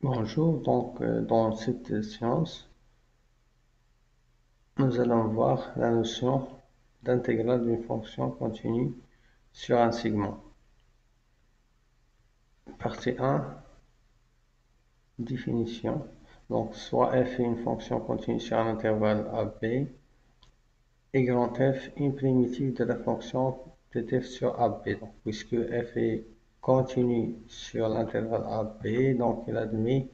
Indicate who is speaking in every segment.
Speaker 1: Bonjour, dans cette séance, nous allons voir la notion d'intégrale d'une fonction continue sur un segment. Partie 1, définition. Donc, soit f est une fonction continue sur un intervalle AB, et grand F une primitive de la fonction de f sur AB. Donc, puisque f est continue sur l'intervalle AB, donc il admet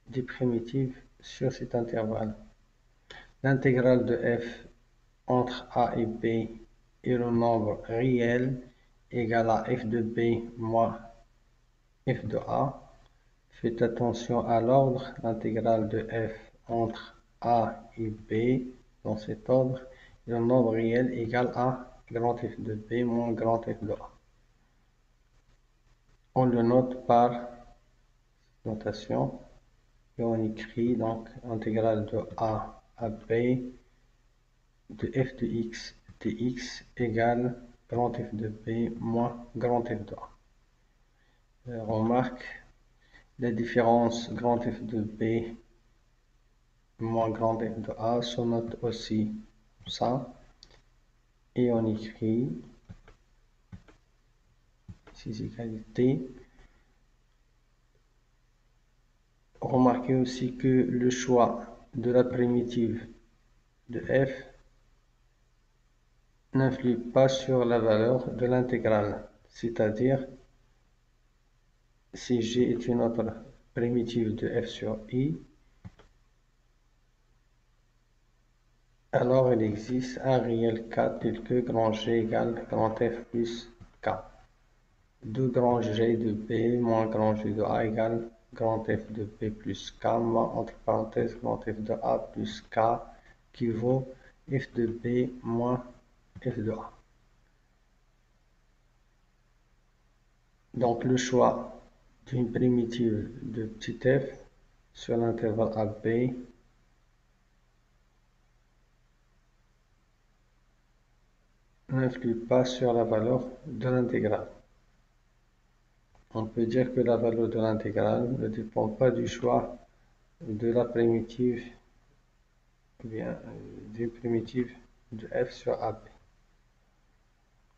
Speaker 1: des primitives sur cet intervalle. L'intégrale de f entre a et b est le nombre réel égal à f de b moins f de a. Faites attention à l'ordre. L'intégrale de f entre a et b dans cet ordre est le nombre réel égal à grand F de b moins grand F de a. On le note par notation et on écrit donc intégrale de a à b de f de x dx égale grand F de b moins grand F de a. Remarque, la différence grand F de b moins grand F de a se note aussi comme ça. Et on écrit ces égalités. Remarquez aussi que le choix de la primitive de f n'influe pas sur la valeur de l'intégrale, c'est-à-dire si g est une autre primitive de f sur i, alors il existe un réel k tel que grand G égale grand F plus k. D'où grand G de B moins grand G de A égale grand F de B plus K moins entre parenthèses grand F de A plus K qui vaut F de B moins F de A. Donc le choix d'une primitive de petit f sur l'intervalle AB n'influe pas sur la valeur de l'intégrale. On peut dire que la valeur de l'intégrale ne dépend pas du choix de la primitive, bien d'une primitive de f sur AB.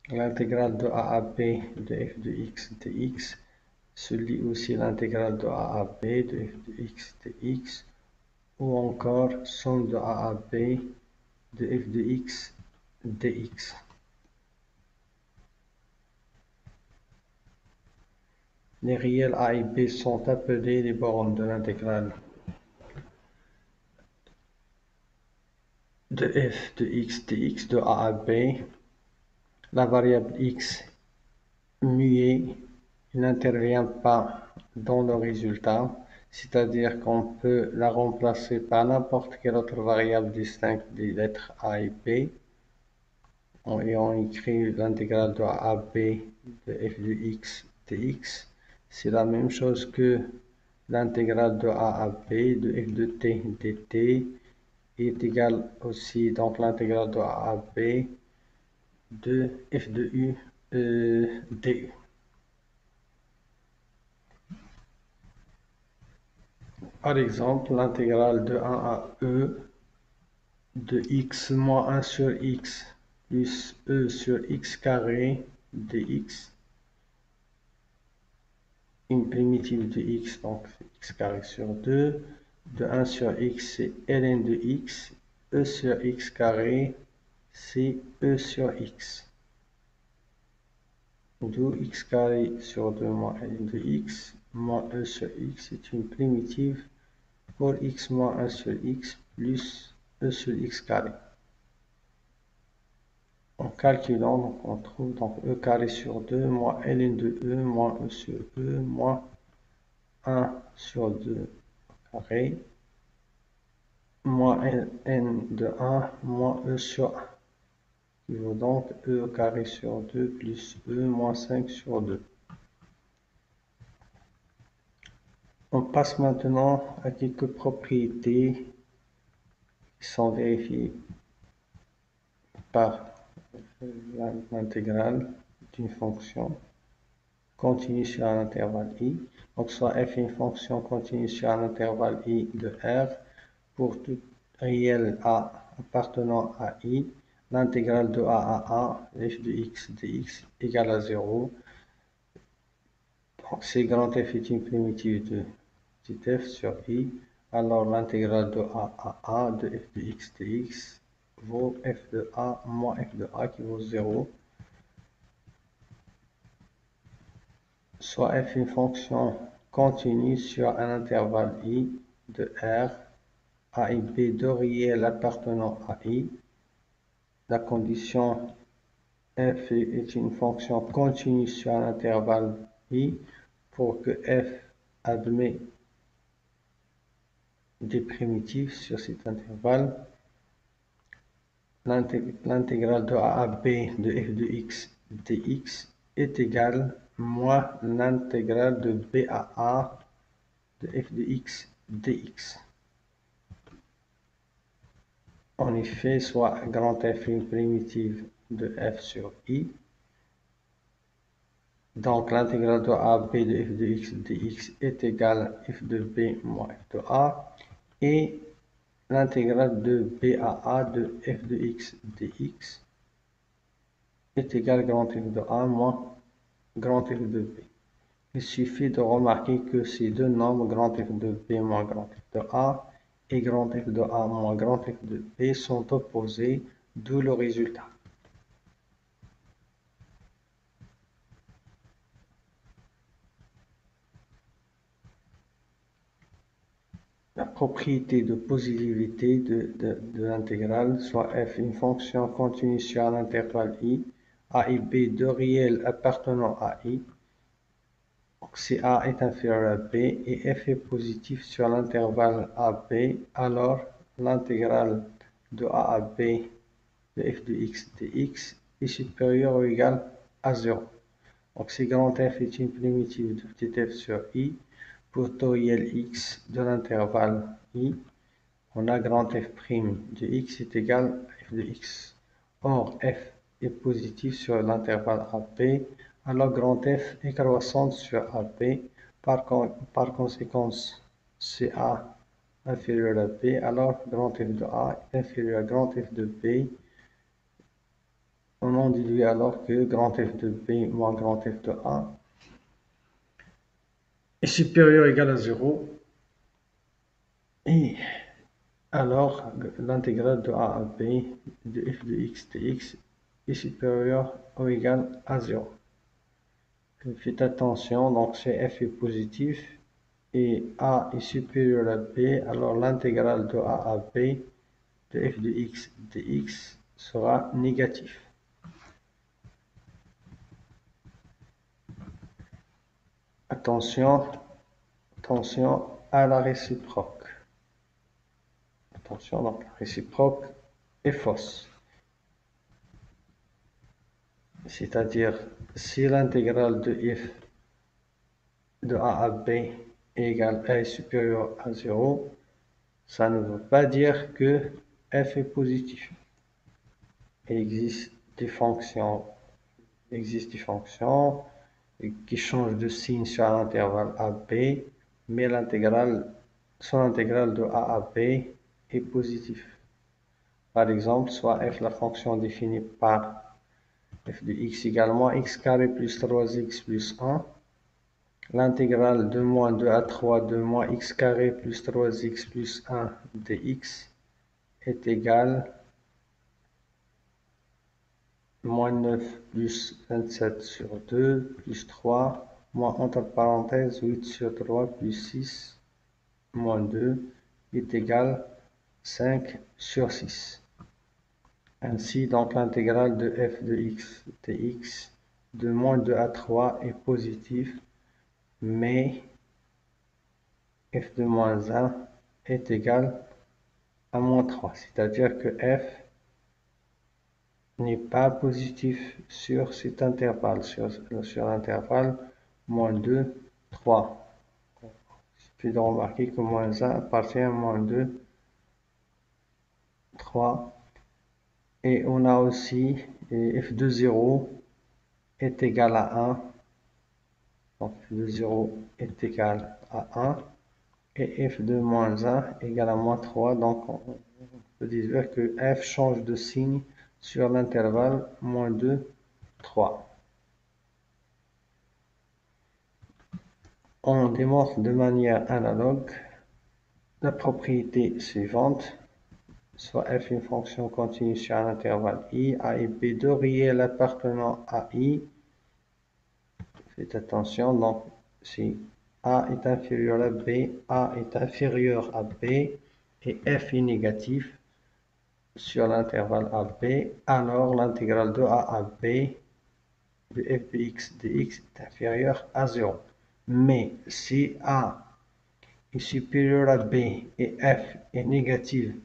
Speaker 1: L'intégrale de a à b de f de x dx se lit aussi l'intégrale de a à b de f de x dx ou encore somme de a à b de f de x dx. Les réels a et b sont appelés les bornes de l'intégrale de f de x dx de a à b. La variable x muée n'intervient pas dans le résultat, c'est-à-dire qu'on peut la remplacer par n'importe quelle autre variable distincte des lettres a et b. Et on écrit l'intégrale de a à b de f de x dx. C'est la même chose que l'intégrale de a à b de f de t dt est égale aussi donc l'intégrale de a à b de f de u du. Par exemple, l'intégrale de 1 à e de x moins 1 sur x plus e sur x carré dx, une primitive de x, donc x carré sur 2, de 1 sur x c'est ln de x, e sur x carré c'est e sur x. D'où x carré sur 2 moins ln de x moins e sur x est une primitive pour x moins 1 sur x plus e sur x carré. En calculant, donc on trouve donc e carré sur 2 moins ln de e moins e sur e moins 1 sur 2 carré moins n de 1 moins e sur 1 qui vaut donc e carré sur 2 plus e moins 5 sur 2. On passe maintenant à quelques propriétés qui sont vérifiées par l'intégrale d'une fonction continue sur un intervalle i. Donc soit f est une fonction continue sur un intervalle i de R pour tout réel a appartenant à i, l'intégrale de a à a, f de x dx égale à 0. Donc si grand F est une primitive de petit f sur i, alors l'intégrale de a à a de f de x dx vaut f de a moins f de a qui vaut 0. Soit f est une fonction continue sur un intervalle i de R, a et b deux réels appartenant à i. La condition f est une fonction continue sur un intervalle i pour que f admet des primitives sur cet intervalle. L'intégrale de a à b de f de x dx est égale moins l'intégrale de b à a de f de x dx. En effet, soit grand F est une primitive de f sur i. Donc l'intégrale de a à b de f de x dx est égale à f de b moins f de a. Et l'intégrale de b à a de f de x dx est égale à grand F de a moins grand F de b. Il suffit de remarquer que ces deux nombres, grand F de b moins grand F de a et grand F de a moins grand F de b, sont opposés, d'où le résultat. La propriété de positivité de l'intégrale, soit f une fonction continue sur un intervalle i, a et b deux réels appartenant à i. Donc, si a est inférieur à b et f est positif sur l'intervalle ab, alors l'intégrale de a à b de f de x dx est supérieure ou égale à 0. Donc si grand F est une primitive de petit f sur i, pour tout réel x de l'intervalle i, on a grand F' de x est égal à f de x. Or, f est positif sur l'intervalle ab, alors grand F est croissante sur ab. Par conséquent, si a inférieur à b, alors grand F de a est inférieur à grand F de b. On en déduit alors que grand F de b moins grand F de a est supérieur ou égal à 0. Et alors l'intégrale de a à b de f de x dx est supérieur ou égal à 0. Faites attention, donc si f est positif et a est supérieur à b, alors l'intégrale de a à b de f de x dx sera négatif. Attention à la réciproque. Attention, donc la réciproque est fausse. C'est-à-dire, si l'intégrale de f de a à b est supérieure à 0, ça ne veut pas dire que f est positif. Il existe des fonctions qui changent de signe sur l'intervalle ab, mais son intégrale de a à b est positive. Par exemple, soit f la fonction définie par f de x égale moins x carré plus 3x plus 1. L'intégrale de moins 2 à 3 de moins x carré plus 3x plus 1 dx est égale moins 9 plus 27 sur 2 plus 3 moins entre parenthèses 8 sur 3 plus 6 moins 2 est égal 5 sur 6. Ainsi, donc l'intégrale de f de x dx de moins 2 à 3 est positive, mais f de moins 1 est égal à moins 3, c'est-à-dire que f n'est pas positif sur cet intervalle, sur l'intervalle moins 2, 3. Il suffit de remarquer que moins 1 appartient à moins 2, 3. Et on a aussi f de 0 est égal à 1 Donc f de 0 est égal à 1 et f de moins 1 égale à moins 3. Donc on peut dire que f change de signe sur l'intervalle moins 2, 3. On démontre de manière analogue la propriété suivante, soit f une fonction continue sur un intervalle i, a et b, deux réels appartenant à i. Faites attention, donc si a est inférieur à b, a est inférieur à b, et f est négatif sur l'intervalle AB, alors l'intégrale de a à b de f de x dx est inférieure à 0. Mais si a est supérieur à b et f est négative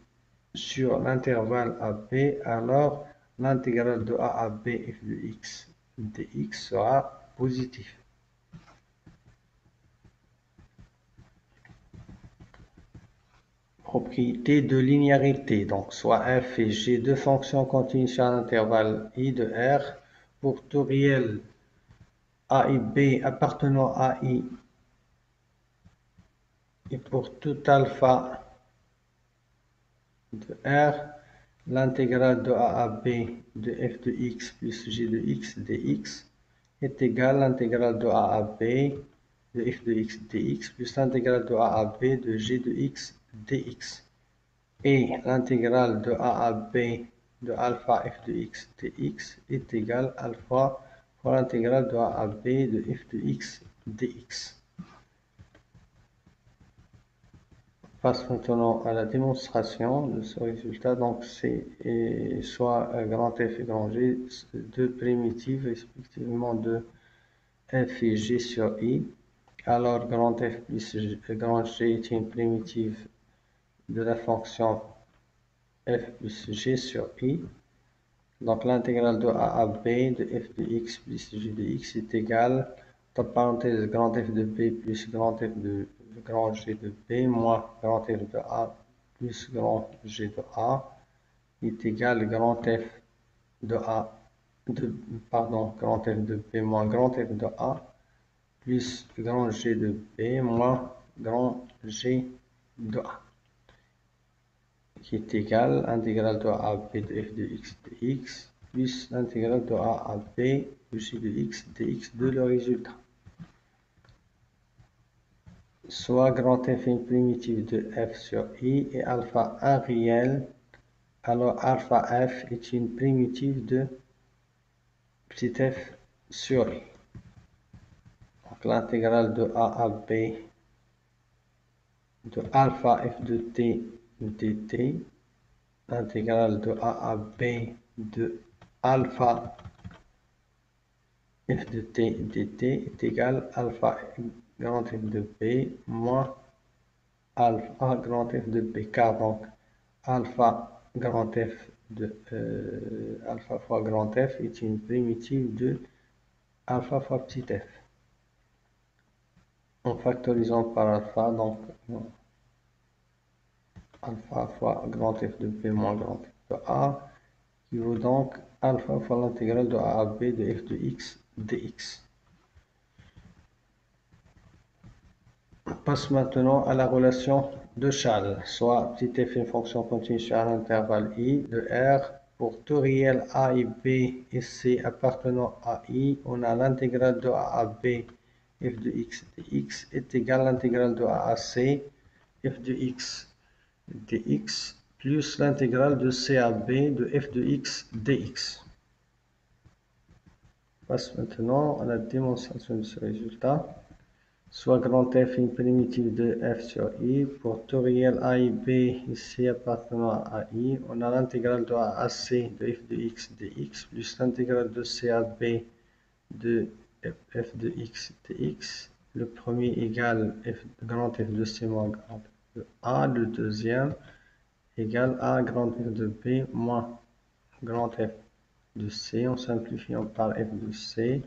Speaker 1: sur l'intervalle AB, alors l'intégrale de a à b f de x dx sera positive. Propriété de linéarité, donc soit f et g, deux fonctions continues sur un intervalle i de R, pour tout réel a et b appartenant à i, et pour tout alpha de R, l'intégrale de a à b de f de x plus g de x dx est égale à l'intégrale de a à b de f de x dx plus l'intégrale de a à b de g de x dx. Et l'intégrale de a à b de alpha f de x dx est égale à alpha fois l'intégrale de a à b de f de x dx. On passe maintenant à la démonstration de ce résultat. Donc c'est soit grand F et grand G, deux primitives respectivement de f et g sur i. Alors grand F plus grand G est une primitive de la fonction f plus g sur i. Donc l'intégrale de a à b de f de x plus g de x est égale, entre parenthèses, grand F de b plus grand F de grand G de b moins grand F de a plus grand G de a est égal grand F de a grand F de b moins grand F de a plus grand G de b moins grand G de a, qui est égal à l'intégrale de a à b de f de x dx plus l'intégrale de a à b de g de x dx de le résultat. Soit grand F est une primitive de f sur i et alpha un réel, alors alpha f est une primitive de petit f sur i. Donc l'intégrale de a à b de alpha f de t dt, l'intégrale de a à b de alpha f de t dt est égal à alpha grand F de b moins alpha grand F de b, car donc alpha grand F de alpha fois grand F est une primitive de alpha fois petit f. En factorisant par alpha, donc alpha fois grand F de b moins grand F de a, qui vaut donc alpha fois l'intégrale de a à b de f de x dx. On passe maintenant à la relation de Chasles, soit petit f une fonction continue sur un intervalle i de R. Pour tout réel a et b et c appartenant à i, on a l'intégrale de a à b f de x dx est égale à l'intégrale de a à c f de x dx plus l'intégrale de c à b de f de x dx. On passe maintenant à la démonstration de ce résultat. Soit grand F une primitive de f sur i, pour tout réel a et b et c appartenant à i, on a l'intégrale de a à c de f de x dx plus l'intégrale de c à b de f de x dx. Le premier égale grand F de c moins grand F de a, le deuxième égale a grand F de b moins grand F de c, en simplifiant par f de c.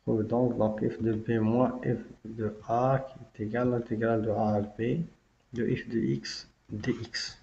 Speaker 1: Trouve donc f de b moins f de a qui est égal à l'intégrale de a à b de f de x dx.